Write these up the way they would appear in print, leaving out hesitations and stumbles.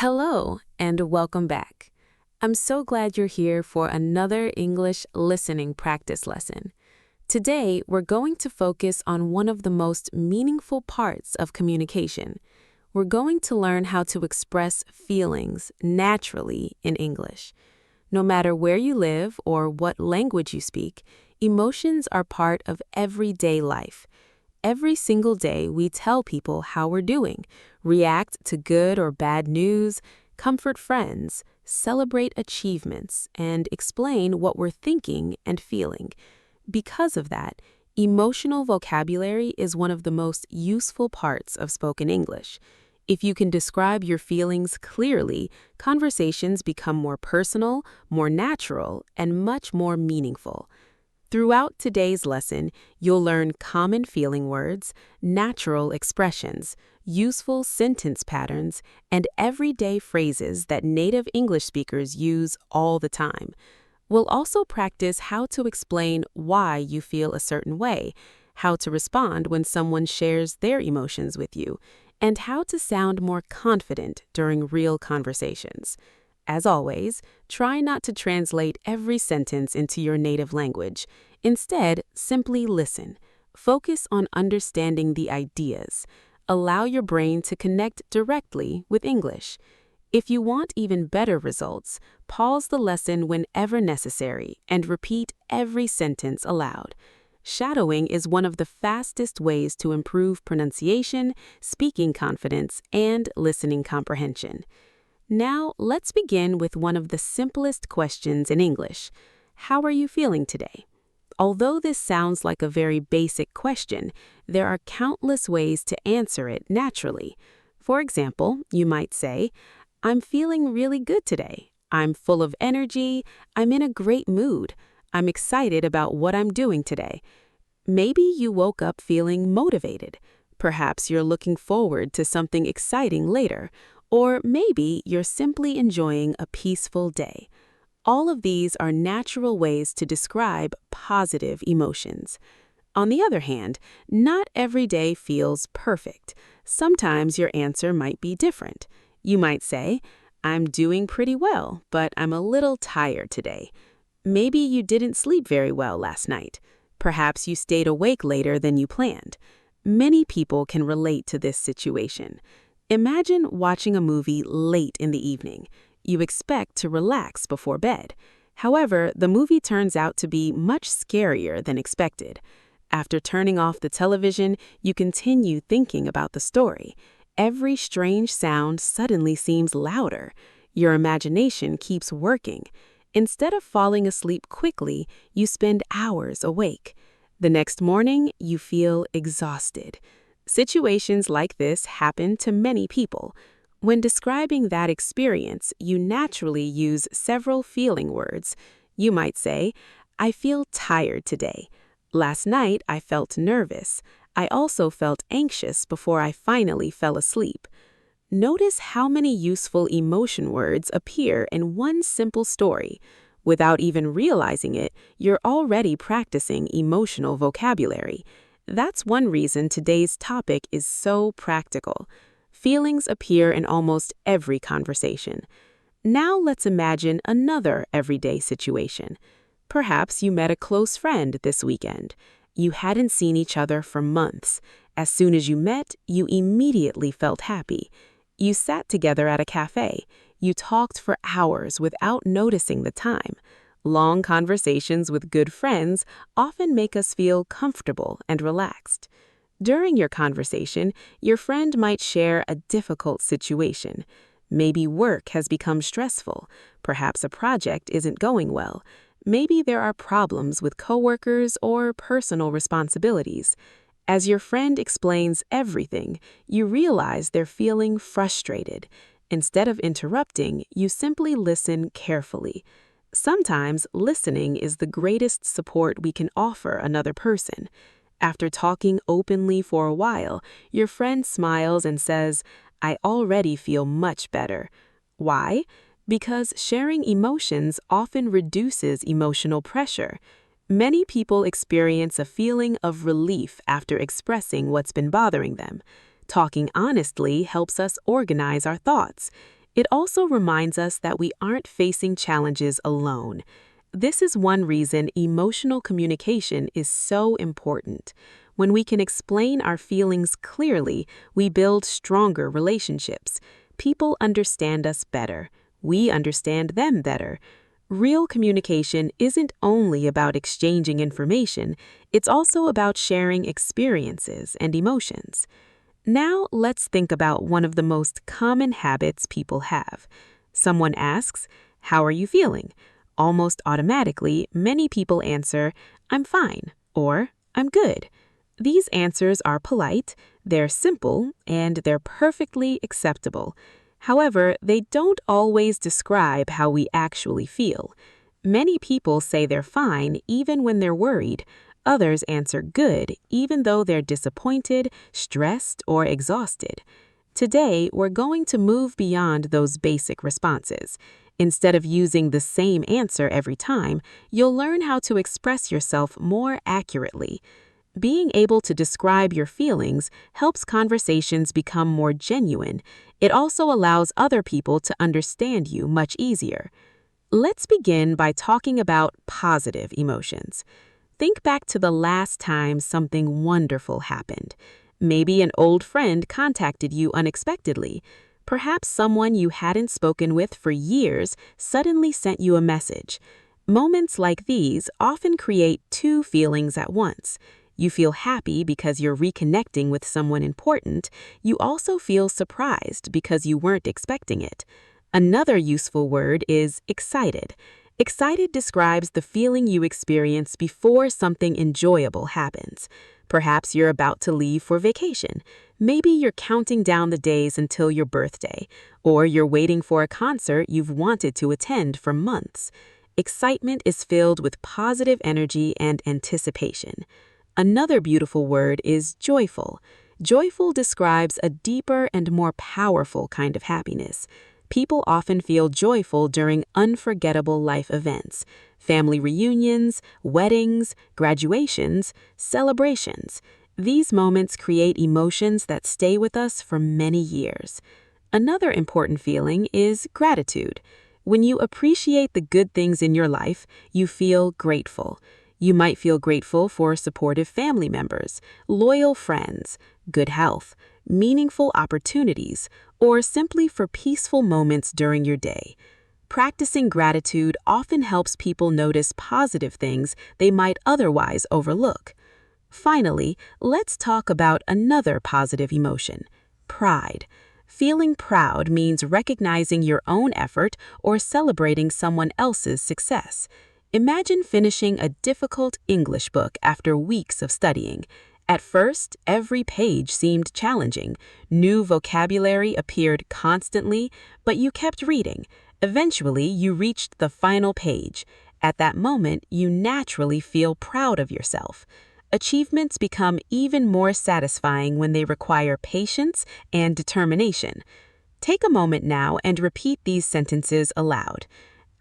Hello, and welcome back. I'm so glad you're here for another English listening practice lesson. Today, we're going to focus on one of the most meaningful parts of communication. We're going to learn how to express feelings naturally in English. No matter where you live or what language you speak, emotions are part of everyday life. Every single day, we tell people how we're doing, react to good or bad news, comfort friends, celebrate achievements, and explain what we're thinking and feeling. Because of that, emotional vocabulary is one of the most useful parts of spoken English. If you can describe your feelings clearly, conversations become more personal, more natural, and much more meaningful. Throughout today's lesson, you'll learn common feeling words, natural expressions, useful sentence patterns, and everyday phrases that native English speakers use all the time. We'll also practice how to explain why you feel a certain way, how to respond when someone shares their emotions with you, and how to sound more confident during real conversations. As always, try not to translate every sentence into your native language. Instead, simply listen. Focus on understanding the ideas. Allow your brain to connect directly with English. If you want even better results, pause the lesson whenever necessary and repeat every sentence aloud. Shadowing is one of the fastest ways to improve pronunciation, speaking confidence, and listening comprehension. Now, let's begin with one of the simplest questions in English. How are you feeling today? Although this sounds like a very basic question, there are countless ways to answer it naturally. For example, you might say, I'm feeling really good today. I'm full of energy. I'm in a great mood. I'm excited about what I'm doing today. Maybe you woke up feeling motivated. Perhaps you're looking forward to something exciting later. Or maybe you're simply enjoying a peaceful day. All of these are natural ways to describe positive emotions. On the other hand, not every day feels perfect. Sometimes your answer might be different. You might say, I'm doing pretty well, but I'm a little tired today. Maybe you didn't sleep very well last night. Perhaps you stayed awake later than you planned. Many people can relate to this situation. Imagine watching a movie late in the evening. You expect to relax before bed. However, the movie turns out to be much scarier than expected. After turning off the television, you continue thinking about the story. Every strange sound suddenly seems louder. Your imagination keeps working. Instead of falling asleep quickly, you spend hours awake. The next morning, you feel exhausted. Situations like this happen to many people. When describing that experience, you naturally use several feeling words. You might say, I feel tired today. Last night, I felt nervous. I also felt anxious before I finally fell asleep. Notice how many useful emotion words appear in one simple story. Without even realizing it, you're already practicing emotional vocabulary. That's one reason today's topic is so practical. Feelings appear in almost every conversation. Now let's imagine another everyday situation. Perhaps you met a close friend this weekend. You hadn't seen each other for months. As soon as you met, you immediately felt happy. You sat together at a cafe. You talked for hours without noticing the time. Long conversations with good friends often make us feel comfortable and relaxed. During your conversation, your friend might share a difficult situation. Maybe work has become stressful. Perhaps a project isn't going well. Maybe there are problems with coworkers or personal responsibilities. As your friend explains everything, you realize they're feeling frustrated. Instead of interrupting, you simply listen carefully. Sometimes listening is the greatest support we can offer another person. After talking openly for a while, your friend smiles and says, I already feel much better. Why? Because sharing emotions often reduces emotional pressure. Many people experience a feeling of relief after expressing what's been bothering them. Talking honestly helps us organize our thoughts. It also reminds us that we aren't facing challenges alone. This is one reason emotional communication is so important. When we can explain our feelings clearly, we build stronger relationships. People understand us better. We understand them better. Real communication isn't only about exchanging information, it's also about sharing experiences and emotions. Now let's think about one of the most common habits people have. Someone asks, "How are you feeling?" Almost automatically, many people answer, "I'm fine," or "I'm good." These answers are polite, they're simple, and they're perfectly acceptable. However, they don't always describe how we actually feel. Many people say they're fine even when they're worried. Others answer good even though they're disappointed, stressed, or exhausted. Today, we're going to move beyond those basic responses. Instead of using the same answer every time, you'll learn how to express yourself more accurately. Being able to describe your feelings helps conversations become more genuine. It also allows other people to understand you much easier. Let's begin by talking about positive emotions. Think back to the last time something wonderful happened. Maybe an old friend contacted you unexpectedly. Perhaps someone you hadn't spoken with for years suddenly sent you a message. Moments like these often create two feelings at once. You feel happy because you're reconnecting with someone important. You also feel surprised because you weren't expecting it. Another useful word is excited. Excited describes the feeling you experience before something enjoyable happens. Perhaps you're about to leave for vacation. Maybe you're counting down the days until your birthday, or you're waiting for a concert you've wanted to attend for months. Excitement is filled with positive energy and anticipation. Another beautiful word is joyful. Joyful describes a deeper and more powerful kind of happiness. People often feel joyful during unforgettable life events, family reunions, weddings, graduations, celebrations. These moments create emotions that stay with us for many years. Another important feeling is gratitude. When you appreciate the good things in your life, you feel grateful. You might feel grateful for supportive family members, loyal friends, good health, meaningful opportunities, or simply for peaceful moments during your day. Practicing gratitude often helps people notice positive things they might otherwise overlook. Finally, let's talk about another positive emotion: pride. Feeling proud means recognizing your own effort or celebrating someone else's success. Imagine finishing a difficult English book after weeks of studying. At first, every page seemed challenging. New vocabulary appeared constantly, but you kept reading. Eventually, you reached the final page. At that moment, you naturally feel proud of yourself. Achievements become even more satisfying when they require patience and determination. Take a moment now and repeat these sentences aloud.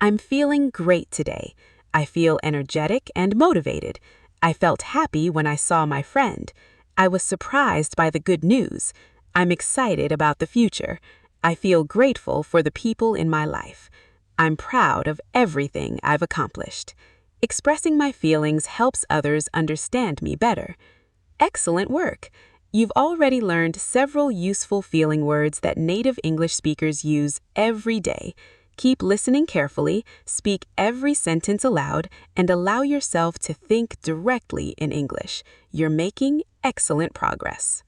I'm feeling great today. I feel energetic and motivated. I felt happy when I saw my friend. I was surprised by the good news. I'm excited about the future. I feel grateful for the people in my life. I'm proud of everything I've accomplished. Expressing my feelings helps others understand me better. Excellent work! You've already learned several useful feeling words that native English speakers use every day. Keep listening carefully, speak every sentence aloud, and allow yourself to think directly in English. You're making excellent progress.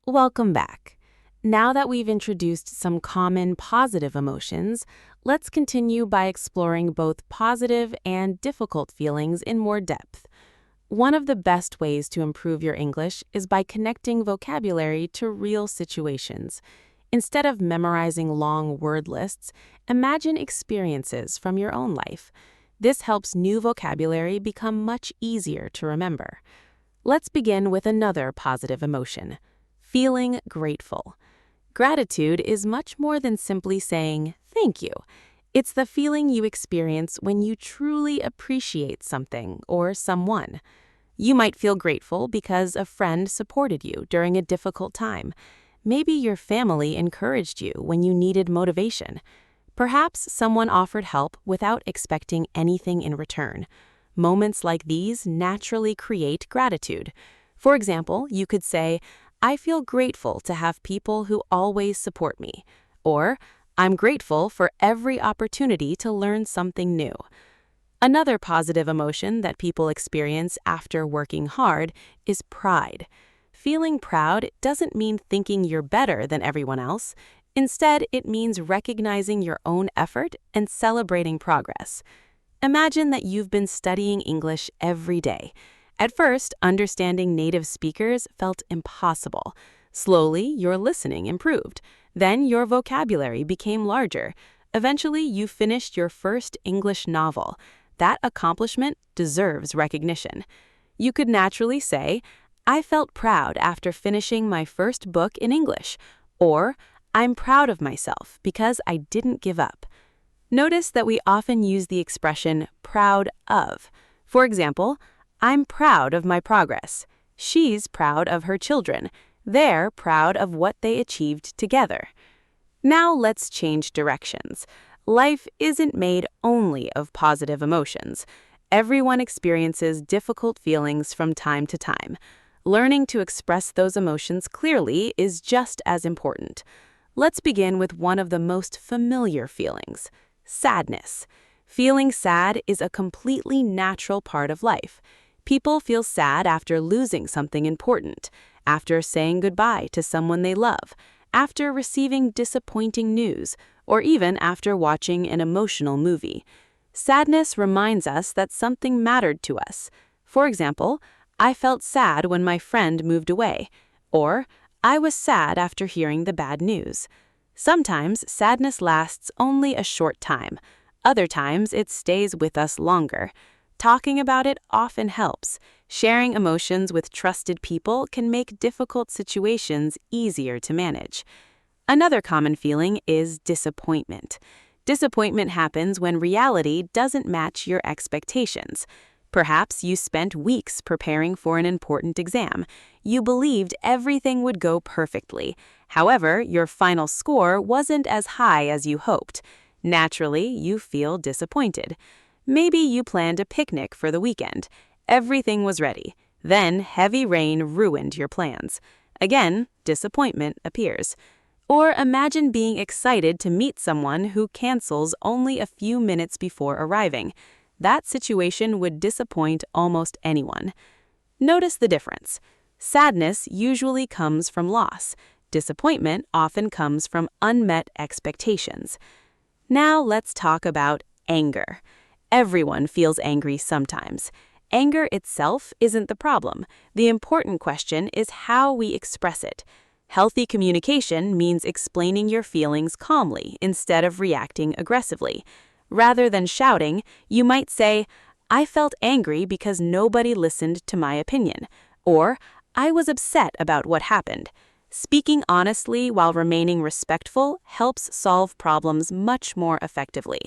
Welcome back. Now that we've introduced some common positive emotions, let's continue by exploring both positive and difficult feelings in more depth. One of the best ways to improve your English is by connecting vocabulary to real situations. Instead of memorizing long word lists, imagine experiences from your own life. This helps new vocabulary become much easier to remember. Let's begin with another positive emotion: feeling grateful. Gratitude is much more than simply saying thank you. It's the feeling you experience when you truly appreciate something or someone. You might feel grateful because a friend supported you during a difficult time. Maybe your family encouraged you when you needed motivation. Perhaps someone offered help without expecting anything in return. Moments like these naturally create gratitude. For example, you could say, "I feel grateful to have people who always support me," or "I'm grateful for every opportunity to learn something new." Another positive emotion that people experience after working hard is pride. Feeling proud doesn't mean thinking you're better than everyone else. Instead, it means recognizing your own effort and celebrating progress. Imagine that you've been studying English every day. At first, understanding native speakers felt impossible. Slowly, your listening improved. Then your vocabulary became larger. Eventually, you finished your first English novel. That accomplishment deserves recognition. You could naturally say, "I felt proud after finishing my first book in English," or "I'm proud of myself because I didn't give up." Notice that we often use the expression proud of. For example, "I'm proud of my progress." She's proud of her children. They're proud of what they achieved together. Now let's change directions. Life isn't made only of positive emotions. Everyone experiences difficult feelings from time to time. Learning to express those emotions clearly is just as important. Let's begin with one of the most familiar feelings: sadness. Feeling sad is a completely natural part of life. People feel sad after losing something important, after saying goodbye to someone they love, after receiving disappointing news, or even after watching an emotional movie. Sadness reminds us that something mattered to us. For example, "I felt sad when my friend moved away," or "I was sad after hearing the bad news." Sometimes sadness lasts only a short time. Other times it stays with us longer. Talking about it often helps. Sharing emotions with trusted people can make difficult situations easier to manage. Another common feeling is disappointment. Disappointment happens when reality doesn't match your expectations. Perhaps you spent weeks preparing for an important exam. You believed everything would go perfectly. However, your final score wasn't as high as you hoped. Naturally, you feel disappointed. Maybe you planned a picnic for the weekend. Everything was ready. Then heavy rain ruined your plans. Again, disappointment appears. Or imagine being excited to meet someone who cancels only a few minutes before arriving. That situation would disappoint almost anyone. Notice the difference. Sadness usually comes from loss. Disappointment often comes from unmet expectations. Now let's talk about anger. Everyone feels angry sometimes. Anger itself isn't the problem. The important question is how we express it. Healthy communication means explaining your feelings calmly instead of reacting aggressively. Rather than shouting, you might say, "I felt angry because nobody listened to my opinion," or "I was upset about what happened." Speaking honestly while remaining respectful helps solve problems much more effectively.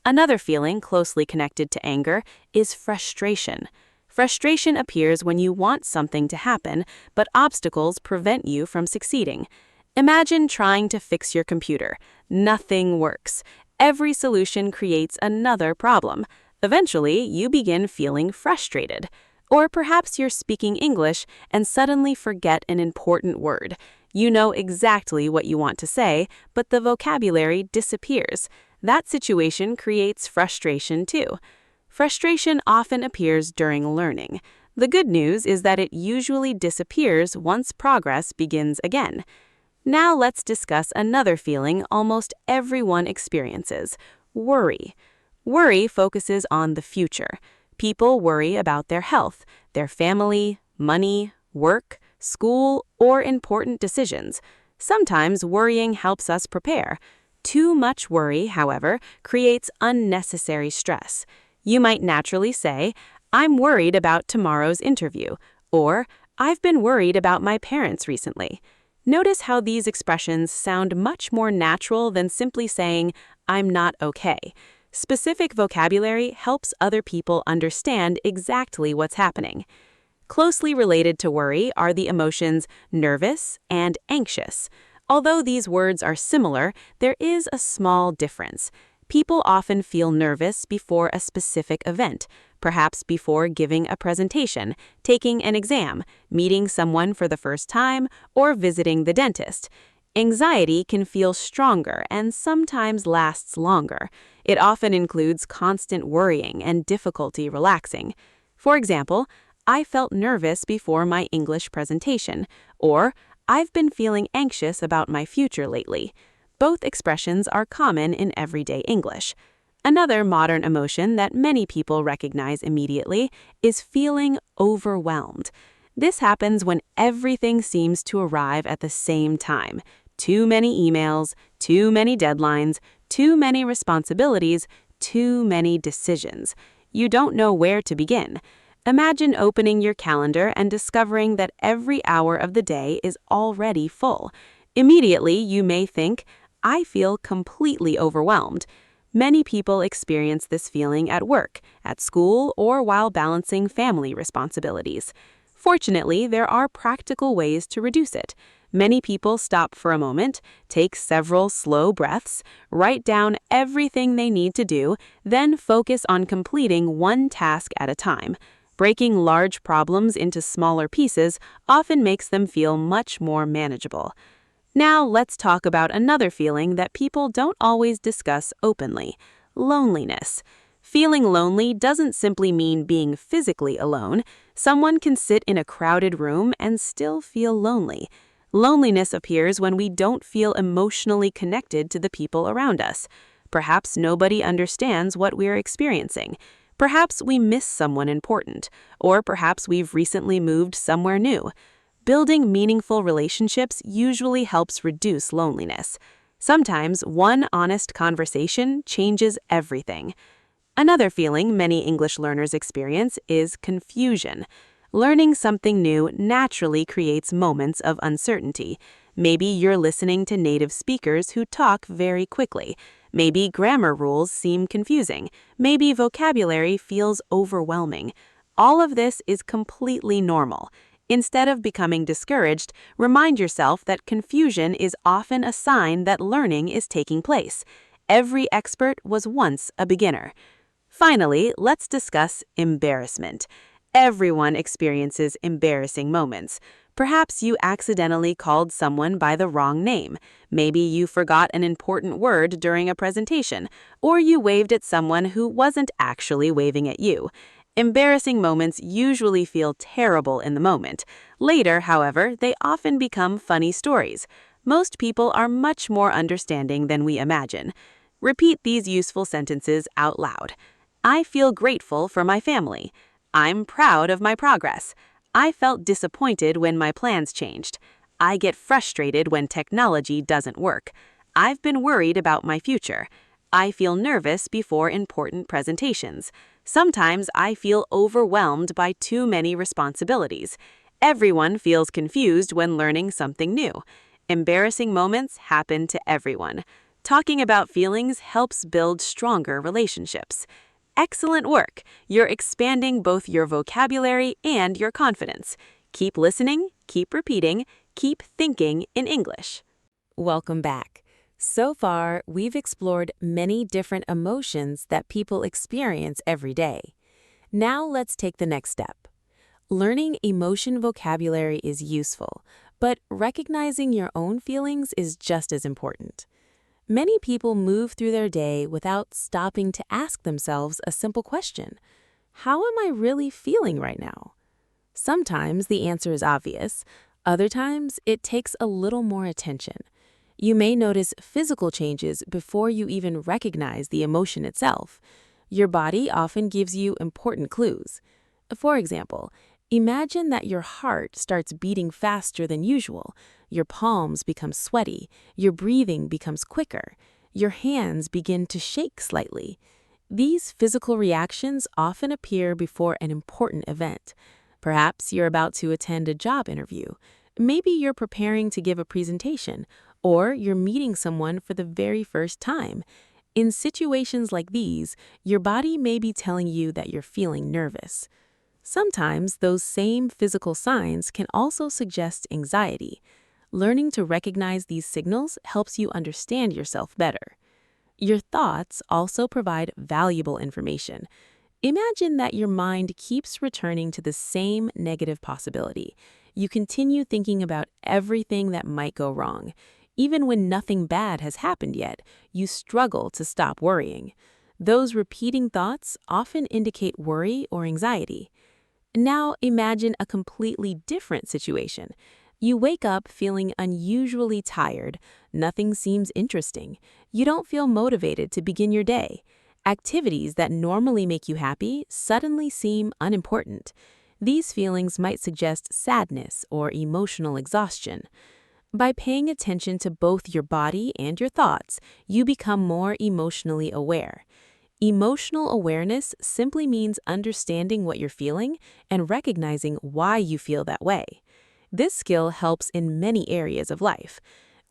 Another feeling closely connected to anger is frustration. Frustration appears when you want something to happen, but obstacles prevent you from succeeding. Imagine trying to fix your computer. Nothing works. Every solution creates another problem. Eventually, you begin feeling frustrated. Or perhaps you're speaking English and suddenly forget an important word. You know exactly what you want to say, but the vocabulary disappears. That situation creates frustration too. Frustration often appears during learning. The good news is that it usually disappears once progress begins again. Now let's discuss another feeling almost everyone experiences: worry. Worry focuses on the future. People worry about their health, their family, money, work, school, or important decisions. Sometimes worrying helps us prepare. Too much worry, however, creates unnecessary stress. You might naturally say, "I'm worried about tomorrow's interview," or "I've been worried about my parents recently." Notice how these expressions sound much more natural than simply saying, "I'm not okay." Specific vocabulary helps other people understand exactly what's happening. Closely related to worry are the emotions nervous and anxious. Although these words are similar, there is a small difference. People often feel nervous before a specific event, perhaps before giving a presentation, taking an exam, meeting someone for the first time, or visiting the dentist. Anxiety can feel stronger and sometimes lasts longer. It often includes constant worrying and difficulty relaxing. For example, I felt nervous before my English presentation, or I've been feeling anxious about my future lately. Both expressions are common in everyday English. Another modern emotion that many people recognize immediately is feeling overwhelmed. This happens when everything seems to arrive at the same time. Too many emails, too many deadlines, too many responsibilities, too many decisions. You don't know where to begin. Imagine opening your calendar and discovering that every hour of the day is already full. Immediately, you may think, I feel completely overwhelmed. Many people experience this feeling at work, at school, or while balancing family responsibilities. Fortunately, there are practical ways to reduce it. Many people stop for a moment, take several slow breaths, write down everything they need to do, then focus on completing one task at a time. Breaking large problems into smaller pieces often makes them feel much more manageable. Now let's talk about another feeling that people don't always discuss openly: loneliness. Feeling lonely doesn't simply mean being physically alone. Someone can sit in a crowded room and still feel lonely. Loneliness appears when we don't feel emotionally connected to the people around us. Perhaps nobody understands what we're experiencing. Perhaps we miss someone important, or perhaps we've recently moved somewhere new. Building meaningful relationships usually helps reduce loneliness. Sometimes one honest conversation changes everything. Another feeling many English learners experience is confusion. Learning something new naturally creates moments of uncertainty. Maybe you're listening to native speakers who talk very quickly. Maybe grammar rules seem confusing. Maybe vocabulary feels overwhelming. All of this is completely normal. Instead of becoming discouraged, remind yourself that confusion is often a sign that learning is taking place. Every expert was once a beginner. Finally, let's discuss embarrassment. Everyone experiences embarrassing moments. Perhaps you accidentally called someone by the wrong name. Maybe you forgot an important word during a presentation, or you waved at someone who wasn't actually waving at you. Embarrassing moments usually feel terrible in the moment. Later, however, they often become funny stories. Most people are much more understanding than we imagine. Repeat these useful sentences out loud. I feel grateful for my family. I'm proud of my progress. I felt disappointed when my plans changed. I get frustrated when technology doesn't work. I've been worried about my future. I feel nervous before important presentations. Sometimes I feel overwhelmed by too many responsibilities. Everyone feels confused when learning something new. Embarrassing moments happen to everyone. Talking about feelings helps build stronger relationships. Excellent work! You're expanding both your vocabulary and your confidence. Keep listening, keep repeating, keep thinking in English. Welcome back. So far, we've explored many different emotions that people experience every day. Now let's take the next step. Learning emotion vocabulary is useful, but recognizing your own feelings is just as important. Many people move through their day without stopping to ask themselves a simple question: how am I really feeling right now? Sometimes the answer is obvious. Other times, it takes a little more attention. You may notice physical changes before you even recognize the emotion itself. Your body often gives you important clues. For example, imagine that your heart starts beating faster than usual. Your palms become sweaty. Your breathing becomes quicker. Your hands begin to shake slightly. These physical reactions often appear before an important event. Perhaps you're about to attend a job interview. Maybe you're preparing to give a presentation, or you're meeting someone for the very first time. In situations like these, your body may be telling you that you're feeling nervous. Sometimes those same physical signs can also suggest anxiety. Learning to recognize these signals helps you understand yourself better. Your thoughts also provide valuable information. Imagine that your mind keeps returning to the same negative possibility. You continue thinking about everything that might go wrong. Even when nothing bad has happened yet, you struggle to stop worrying. Those repeating thoughts often indicate worry or anxiety. Now imagine a completely different situation. You wake up feeling unusually tired. Nothing seems interesting. You don't feel motivated to begin your day. Activities that normally make you happy suddenly seem unimportant. These feelings might suggest sadness or emotional exhaustion. By paying attention to both your body and your thoughts, you become more emotionally aware. Emotional awareness simply means understanding what you're feeling and recognizing why you feel that way. This skill helps in many areas of life.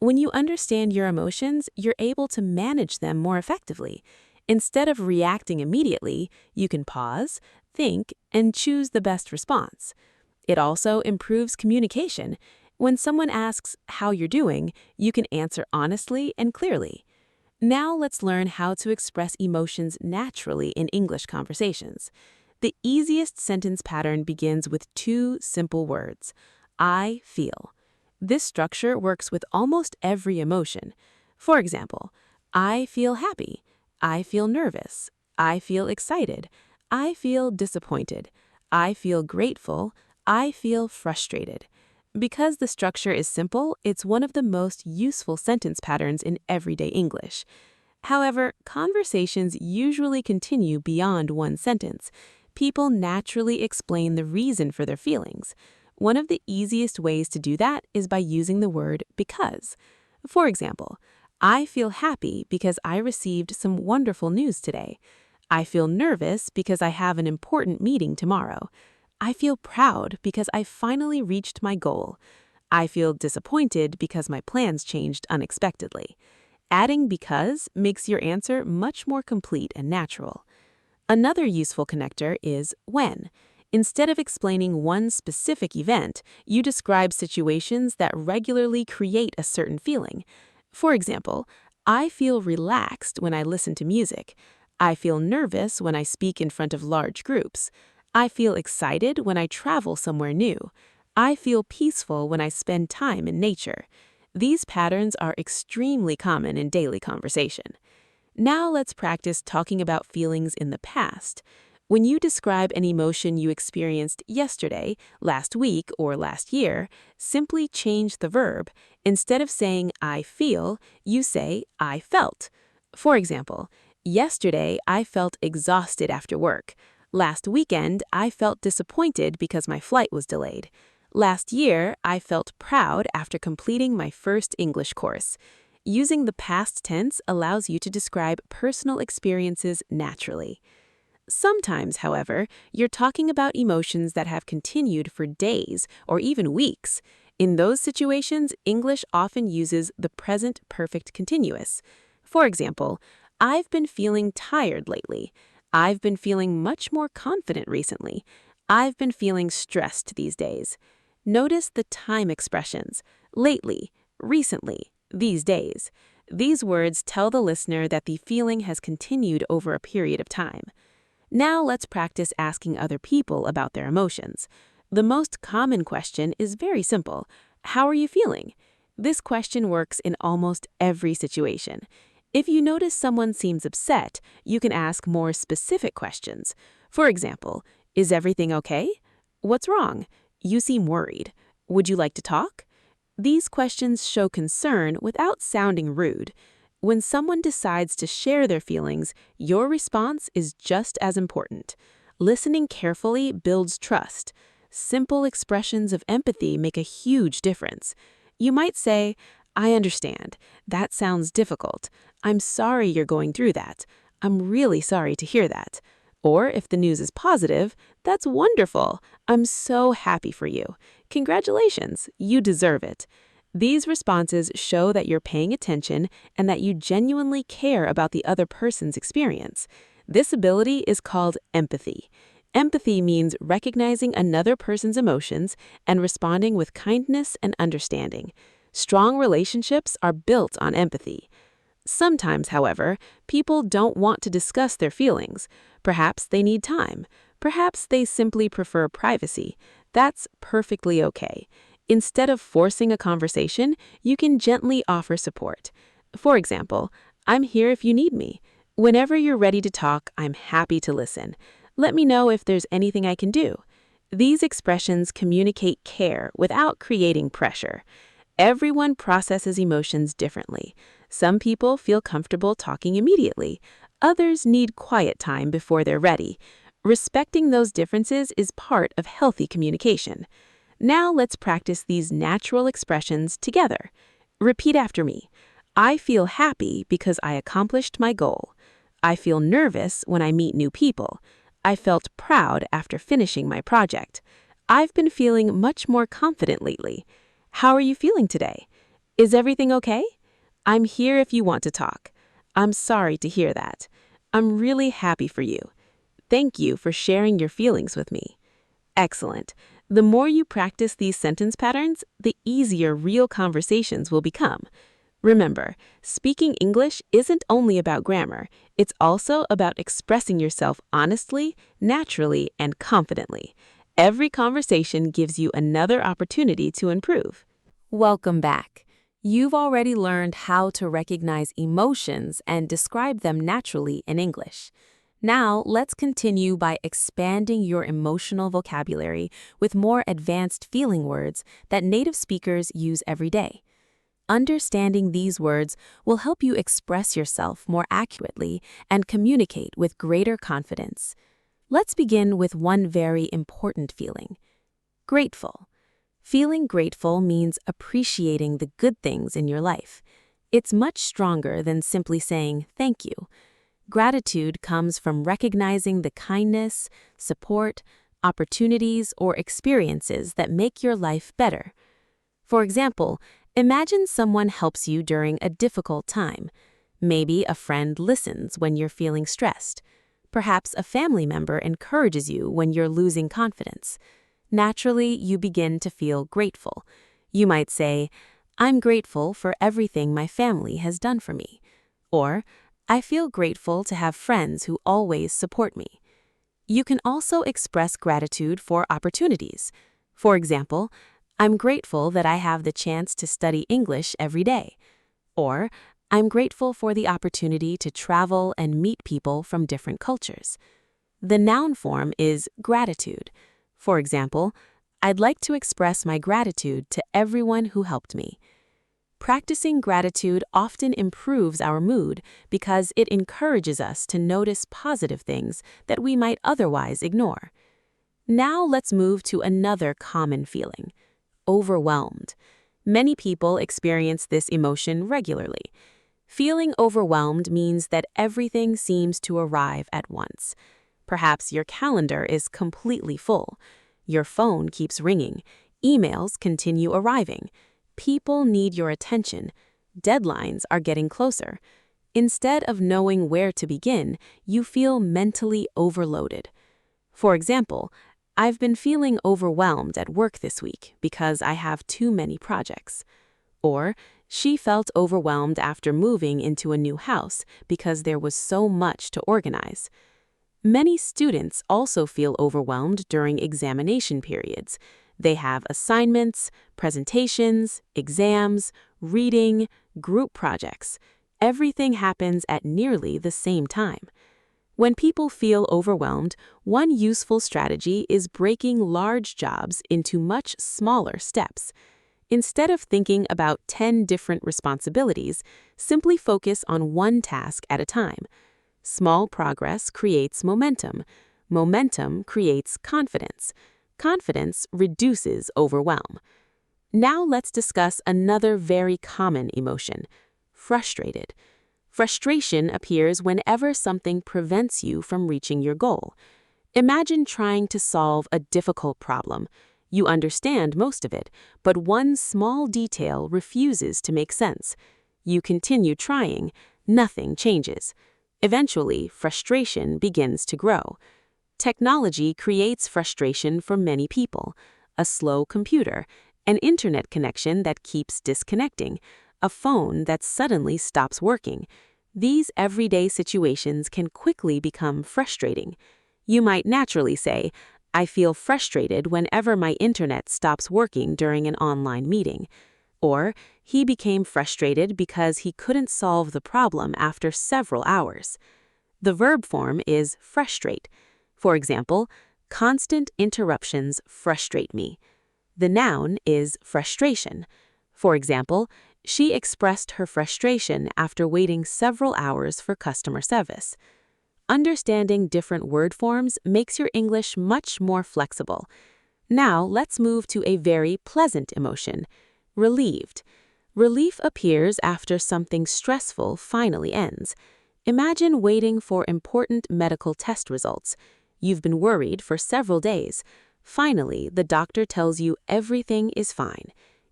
When you understand your emotions, you're able to manage them more effectively. Instead of reacting immediately, you can pause, think, and choose the best response. It also improves communication. When someone asks how you're doing, you can answer honestly and clearly. Now let's learn how to express emotions naturally in English conversations. The easiest sentence pattern begins with two simple words: I feel. This structure works with almost every emotion. For example, I feel happy. I feel nervous. I feel excited. I feel disappointed. I feel grateful. I feel frustrated. Because the structure is simple, it's one of the most useful sentence patterns in everyday English. However, conversations usually continue beyond one sentence. People naturally explain the reason for their feelings. One of the easiest ways to do that is by using the word because. For example, I feel happy because I received some wonderful news today. I feel nervous because I have an important meeting tomorrow. I feel proud because I finally reached my goal. I feel disappointed because my plans changed unexpectedly. Adding because makes your answer much more complete and natural. Another useful connector is when. Instead of explaining one specific event, you describe situations that regularly create a certain feeling. For example, I feel relaxed when I listen to music. I feel nervous when I speak in front of large groups. I feel excited when I travel somewhere new. I feel peaceful when I spend time in nature. These patterns are extremely common in daily conversation. Now let's practice talking about feelings in the past. When you describe an emotion you experienced yesterday, last week, or last year, simply change the verb. Instead of saying I feel, you say I felt. For example, yesterday I felt exhausted after work. Last weekend I felt disappointed because my flight was delayed. Last year I felt proud after completing my first English course. Using the past tense allows you to describe personal experiences naturally. Sometimes, however, you're talking about emotions that have continued for days or even weeks. In those situations, English often uses the present perfect continuous. For example, I've been feeling tired lately. I've been feeling much more confident recently. I've been feeling stressed these days. Notice the time expressions: lately, recently, these days. These words tell the listener that the feeling has continued over a period of time. Now let's practice asking other people about their emotions. The most common question is very simple: how are you feeling? This question works in almost every situation. If you notice someone seems upset, you can ask more specific questions. For example, is everything okay? What's wrong? You seem worried. Would you like to talk? These questions show concern without sounding rude. When someone decides to share their feelings, your response is just as important. Listening carefully builds trust. Simple expressions of empathy make a huge difference. You might say, I understand. That sounds difficult. I'm sorry you're going through that. I'm really sorry to hear that. Or if the news is positive, that's wonderful. I'm so happy for you. Congratulations, you deserve it. These responses show that you're paying attention and that you genuinely care about the other person's experience. This ability is called empathy. Empathy means recognizing another person's emotions and responding with kindness and understanding. Strong relationships are built on empathy. Sometimes, however, people don't want to discuss their feelings. Perhaps they need time. Perhaps they simply prefer privacy. That's perfectly okay. Instead of forcing a conversation, you can gently offer support. For example, "I'm here if you need me. Whenever you're ready to talk, I'm happy to listen. Let me know if there's anything I can do." These expressions communicate care without creating pressure. Everyone processes emotions differently. Some people feel comfortable talking immediately. Others need quiet time before they're ready. Respecting those differences is part of healthy communication. Now let's practice these natural expressions together. Repeat after me. I feel happy because I accomplished my goal. I feel nervous when I meet new people. I felt proud after finishing my project. I've been feeling much more confident lately. How are you feeling today? Is everything okay? I'm here if you want to talk. I'm sorry to hear that. I'm really happy for you. Thank you for sharing your feelings with me. Excellent. The more you practice these sentence patterns, the easier real conversations will become. Remember, speaking English isn't only about grammar, it's also about expressing yourself honestly, naturally, and confidently. Every conversation gives you another opportunity to improve. Welcome back. You've already learned how to recognize emotions and describe them naturally in English. Now, let's continue by expanding your emotional vocabulary with more advanced feeling words that native speakers use every day. Understanding these words will help you express yourself more accurately and communicate with greater confidence. Let's begin with one very important feeling: grateful. Feeling grateful means appreciating the good things in your life. It's much stronger than simply saying thank you. Gratitude comes from recognizing the kindness, support, opportunities, or experiences that make your life better. For example, imagine someone helps you during a difficult time. Maybe a friend listens when you're feeling stressed. Perhaps a family member encourages you when you're losing confidence. Naturally, you begin to feel grateful. You might say, "I'm grateful for everything my family has done for me." Or, "I feel grateful to have friends who always support me." You can also express gratitude for opportunities. For example, "I'm grateful that I have the chance to study English every day." Or, "I'm grateful for the opportunity to travel and meet people from different cultures." The noun form is gratitude. For example, "I'd like to express my gratitude to everyone who helped me." Practicing gratitude often improves our mood because it encourages us to notice positive things that we might otherwise ignore. Now let's move to another common feeling: overwhelmed. Many people experience this emotion regularly. Feeling overwhelmed means that everything seems to arrive at once. Perhaps your calendar is completely full. Your phone keeps ringing. Emails continue arriving. People need your attention. Deadlines are getting closer. Instead of knowing where to begin, you feel mentally overloaded. For example, "I've been feeling overwhelmed at work this week because I have too many projects." Or, "She felt overwhelmed after moving into a new house because there was so much to organize." Many students also feel overwhelmed during examination periods. They have assignments, presentations, exams, reading, group projects. Everything happens at nearly the same time. When people feel overwhelmed, one useful strategy is breaking large jobs into much smaller steps. Instead of thinking about 10 different responsibilities, simply focus on one task at a time. Small progress creates momentum. Momentum creates confidence. Confidence reduces overwhelm. Now let's discuss another very common emotion: frustrated. Frustration appears whenever something prevents you from reaching your goal. Imagine trying to solve a difficult problem. You understand most of it, but one small detail refuses to make sense. You continue trying. Nothing changes. Eventually, frustration begins to grow. Technology creates frustration for many people. A slow computer, an internet connection that keeps disconnecting, a phone that suddenly stops working. These everyday situations can quickly become frustrating. You might naturally say, "I feel frustrated whenever my internet stops working during an online meeting." Or, "He became frustrated because he couldn't solve the problem after several hours." The verb form is frustrate. For example, constant interruptions frustrate me. The noun is frustration. For example, she expressed her frustration after waiting several hours for customer service. Understanding different word forms makes your English much more flexible. Now let's move to a very pleasant emotion, relieved. Relief appears after something stressful finally ends. Imagine waiting for important medical test results. You've been worried for several days. Finally, the doctor tells you everything is fine.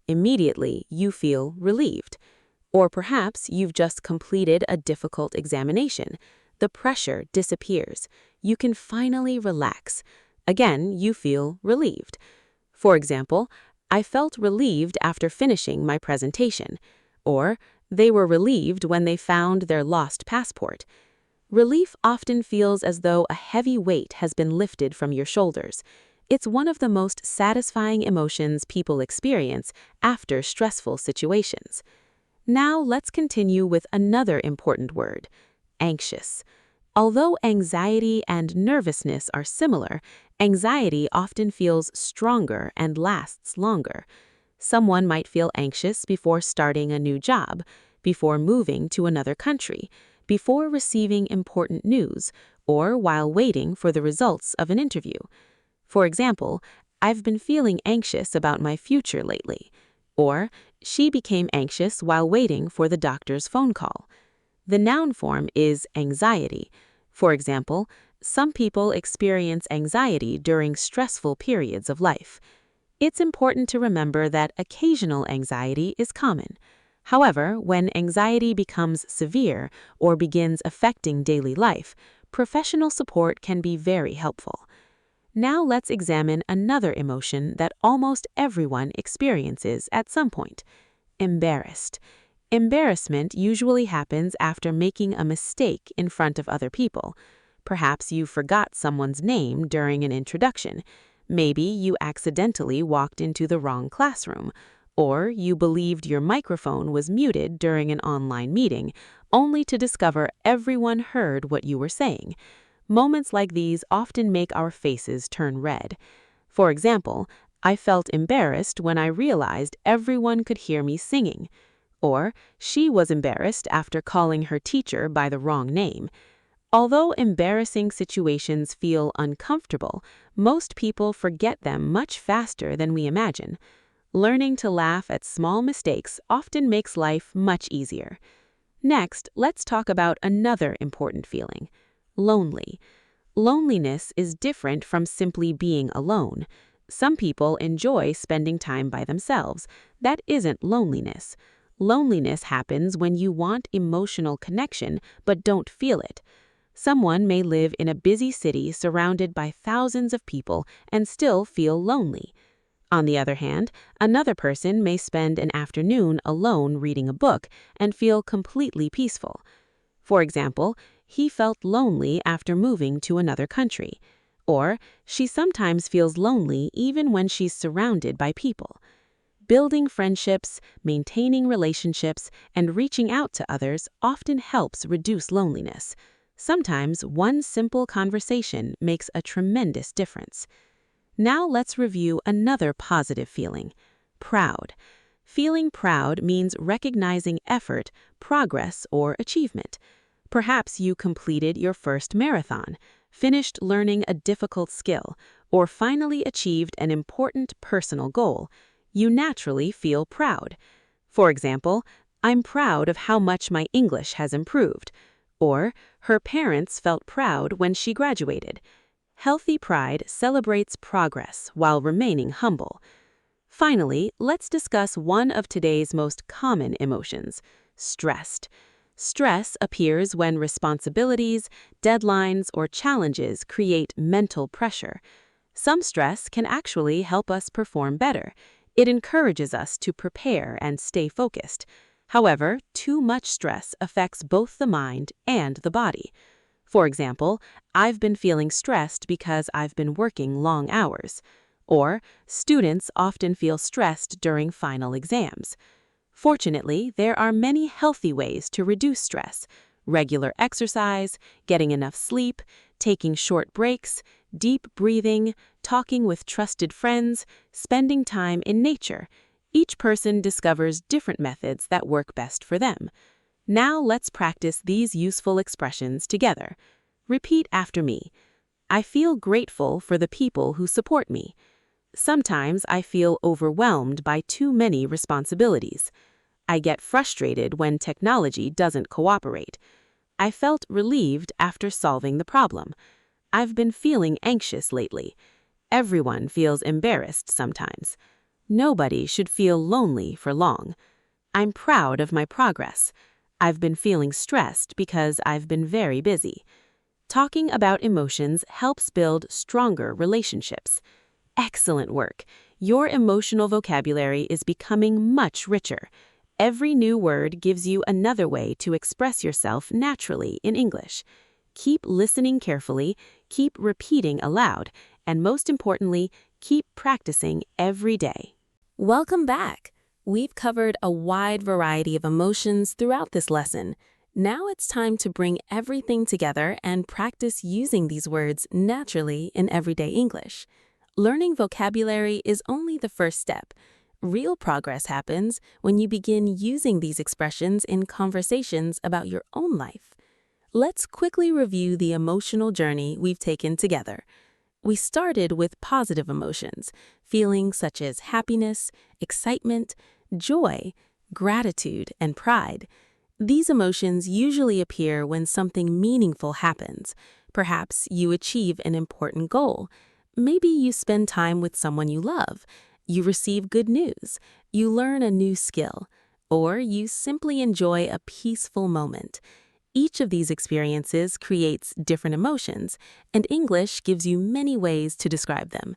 Immediately, you feel relieved. Or perhaps you've just completed a difficult examination. The pressure disappears. You can finally relax. Again, you feel relieved. For example, "I felt relieved after finishing my presentation." Or, "They were relieved when they found their lost passport." Relief often feels as though a heavy weight has been lifted from your shoulders. It's one of the most satisfying emotions people experience after stressful situations. Now let's continue with another important word, anxious. Although anxiety and nervousness are similar, anxiety often feels stronger and lasts longer. Someone might feel anxious before starting a new job, before moving to another country, before receiving important news, or while waiting for the results of an interview. For example, "I've been feeling anxious about my future lately." Or, "She became anxious while waiting for the doctor's phone call." The noun form is anxiety. For example, some people experience anxiety during stressful periods of life. It's important to remember that occasional anxiety is common. However, when anxiety becomes severe or begins affecting daily life, professional support can be very helpful. Now let's examine another emotion that almost everyone experiences at some point, embarrassed. Embarrassment usually happens after making a mistake in front of other people. Perhaps you forgot someone's name during an introduction. Maybe you accidentally walked into the wrong classroom. Or you believed your microphone was muted during an online meeting, only to discover everyone heard what you were saying. Moments like these often make our faces turn red. For example, "I felt embarrassed when I realized everyone could hear me singing." Or, "She was embarrassed after calling her teacher by the wrong name." Although embarrassing situations feel uncomfortable, most people forget them much faster than we imagine. Learning to laugh at small mistakes often makes life much easier. Next, let's talk about another important feeling, lonely. Loneliness is different from simply being alone. Some people enjoy spending time by themselves. That isn't loneliness. Loneliness happens when you want emotional connection but don't feel it. Someone may live in a busy city surrounded by thousands of people and still feel lonely. On the other hand, another person may spend an afternoon alone reading a book and feel completely peaceful. For example, "He felt lonely after moving to another country." Or, "She sometimes feels lonely even when she's surrounded by people." Building friendships, maintaining relationships, and reaching out to others often helps reduce loneliness. Sometimes one simple conversation makes a tremendous difference. Now let's review another positive feeling, proud. Feeling proud means recognizing effort, progress, or achievement. Perhaps you completed your first marathon, finished learning a difficult skill, or finally achieved an important personal goal. You naturally feel proud. For example, "I'm proud of how much my English has improved." Or, "Her parents felt proud when she graduated." Healthy pride celebrates progress while remaining humble. Finally, let's discuss one of today's most common emotions, stressed. Stress appears when responsibilities, deadlines, or challenges create mental pressure. Some stress can actually help us perform better. It encourages us to prepare and stay focused. However, too much stress affects both the mind and the body. For example, I've been feeling stressed because I've been working long hours. Or, students often feel stressed during final exams. Fortunately, there are many healthy ways to reduce stress: regular exercise, getting enough sleep, taking short breaks, deep breathing, talking with trusted friends, spending time in nature. Each person discovers different methods that work best for them. Now let's practice these useful expressions together. Repeat after me. I feel grateful for the people who support me. Sometimes I feel overwhelmed by too many responsibilities. I get frustrated when technology doesn't cooperate. I felt relieved after solving the problem. I've been feeling anxious lately. Everyone feels embarrassed sometimes. Nobody should feel lonely for long. I'm proud of my progress. I've been feeling stressed because I've been very busy. Talking about emotions helps build stronger relationships. Excellent work. Your emotional vocabulary is becoming much richer. Every new word gives you another way to express yourself naturally in English. Keep listening carefully, keep repeating aloud, and most importantly, keep practicing every day. Welcome back. We've covered a wide variety of emotions throughout this lesson. Now it's time to bring everything together and practice using these words naturally in everyday English. Learning vocabulary is only the first step. Real progress happens when you begin using these expressions in conversations about your own life. Let's quickly review the emotional journey we've taken together. We started with positive emotions, feelings such as happiness, excitement, joy, gratitude, and pride. These emotions usually appear when something meaningful happens. Perhaps you achieve an important goal. Maybe you spend time with someone you love. You receive good news, you learn a new skill, or you simply enjoy a peaceful moment. Each of these experiences creates different emotions, and English gives you many ways to describe them.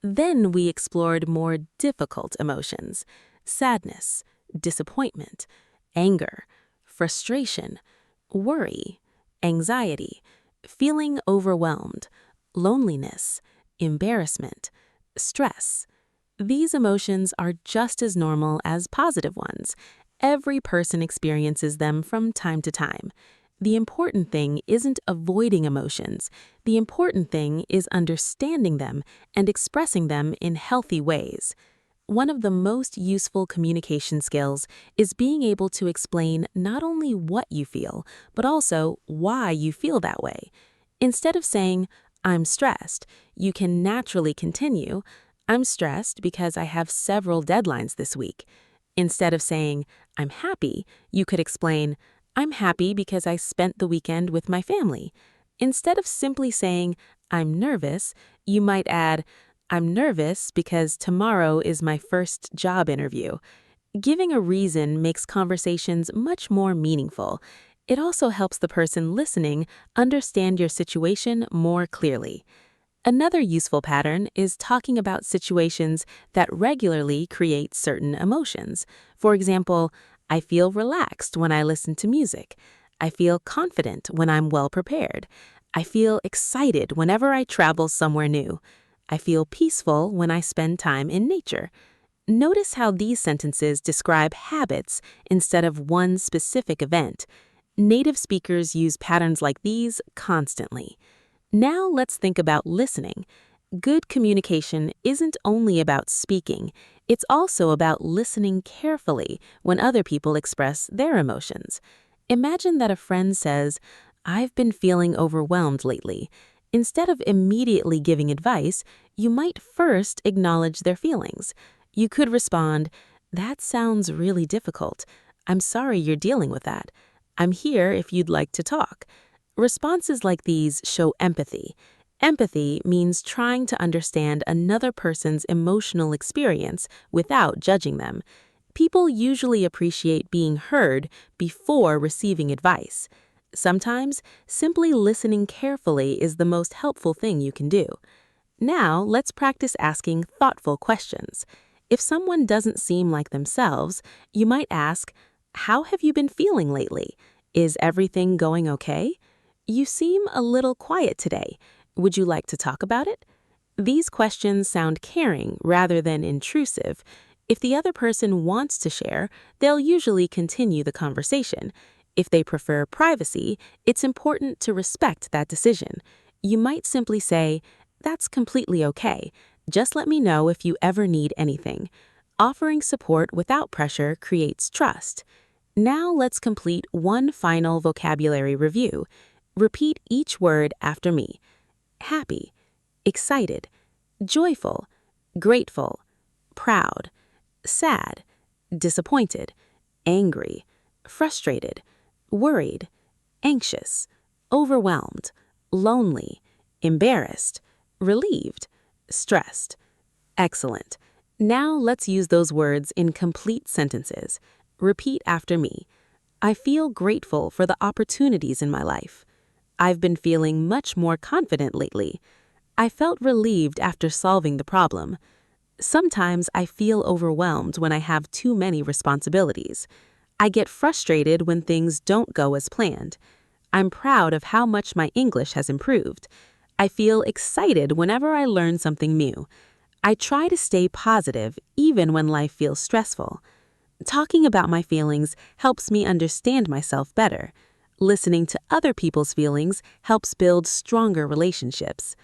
Then we explored more difficult emotions: sadness, disappointment, anger, frustration, worry, anxiety, feeling overwhelmed, loneliness, embarrassment, stress. These emotions are just as normal as positive ones. Every person experiences them from time to time. The important thing isn't avoiding emotions. The important thing is understanding them and expressing them in healthy ways. One of the most useful communication skills is being able to explain not only what you feel, but also why you feel that way. Instead of saying, "I'm stressed," you can naturally continue, "I'm stressed because I have several deadlines this week." Instead of saying, "I'm happy," you could explain, "I'm happy because I spent the weekend with my family." Instead of simply saying, "I'm nervous," you might add, "I'm nervous because tomorrow is my first job interview." Giving a reason makes conversations much more meaningful. It also helps the person listening understand your situation more clearly. Another useful pattern is talking about situations that regularly create certain emotions. For example, I feel relaxed when I listen to music. I feel confident when I'm well prepared. I feel excited whenever I travel somewhere new. I feel peaceful when I spend time in nature. Notice how these sentences describe habits instead of one specific event. Native speakers use patterns like these constantly. Now let's think about listening. Good communication isn't only about speaking, it's also about listening carefully when other people express their emotions. Imagine that a friend says, "I've been feeling overwhelmed lately." Instead of immediately giving advice, you might first acknowledge their feelings. You could respond, "That sounds really difficult. I'm sorry you're dealing with that. I'm here if you'd like to talk." Responses like these show empathy. Empathy means trying to understand another person's emotional experience without judging them. People usually appreciate being heard before receiving advice. Sometimes, simply listening carefully is the most helpful thing you can do. Now, let's practice asking thoughtful questions. If someone doesn't seem like themselves, you might ask, "How have you been feeling lately? Is everything going okay? You seem a little quiet today. Would you like to talk about it?" These questions sound caring rather than intrusive. If the other person wants to share, they'll usually continue the conversation. If they prefer privacy, it's important to respect that decision. You might simply say, "That's completely okay. Just let me know if you ever need anything." Offering support without pressure creates trust. Now let's complete one final vocabulary review. Repeat each word after me. Happy, excited, joyful, grateful, proud, sad, disappointed, angry, frustrated, worried, anxious, overwhelmed, lonely, embarrassed, relieved, stressed. Excellent. Now let's use those words in complete sentences. Repeat after me. I feel grateful for the opportunities in my life. I've been feeling much more confident lately. I felt relieved after solving the problem. Sometimes I feel overwhelmed when I have too many responsibilities. I get frustrated when things don't go as planned. I'm proud of how much my English has improved. I feel excited whenever I learn something new. I try to stay positive even when life feels stressful. Talking about my feelings helps me understand myself better. Listening to other people's feelings helps build stronger relationships.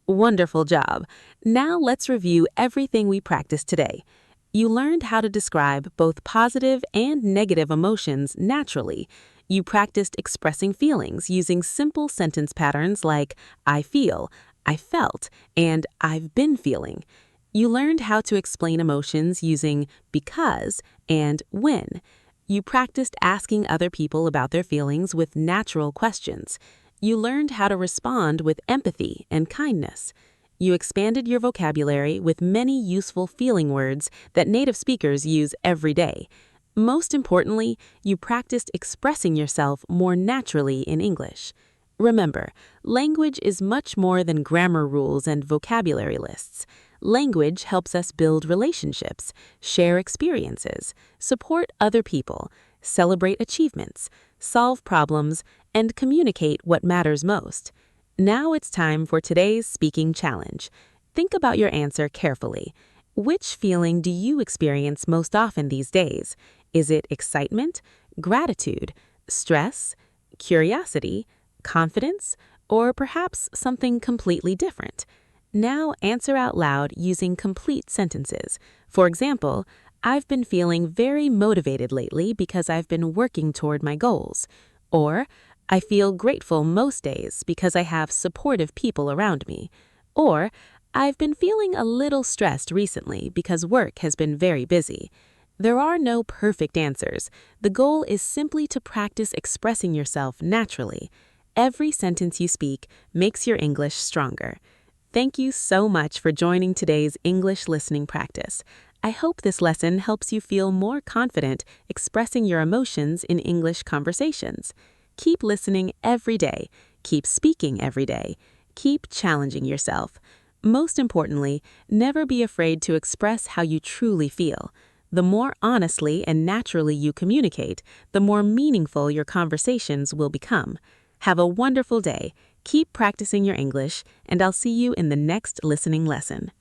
Wonderful job. Now let's review everything we practiced today. You learned how to describe both positive and negative emotions naturally. You practiced expressing feelings using simple sentence patterns like I feel, I felt, and I've been feeling. You learned how to explain emotions using because and when. You practiced asking other people about their feelings with natural questions. You learned how to respond with empathy and kindness. You expanded your vocabulary with many useful feeling words that native speakers use every day. Most importantly, you practiced expressing yourself more naturally in English. Remember, language is much more than grammar rules and vocabulary lists. Language helps us build relationships, share experiences, support other people, celebrate achievements, solve problems, and communicate what matters most. Now it's time for today's speaking challenge. Think about your answer carefully. Which feeling do you experience most often these days? Is it excitement, gratitude, stress, curiosity, confidence, or perhaps something completely different? Now answer out loud using complete sentences. For example, I've been feeling very motivated lately because I've been working toward my goals. Or, I feel grateful most days because I have supportive people around me. Or, I've been feeling a little stressed recently because work has been very busy. There are no perfect answers. The goal is simply to practice expressing yourself naturally. Every sentence you speak makes your English stronger. Thank you so much for joining today's English listening practice. I hope this lesson helps you feel more confident expressing your emotions in English conversations. Keep listening every day. Keep speaking every day. Keep challenging yourself. Most importantly, never be afraid to express how you truly feel. The more honestly and naturally you communicate, the more meaningful your conversations will become. Have a wonderful day. Keep practicing your English, and I'll see you in the next listening lesson.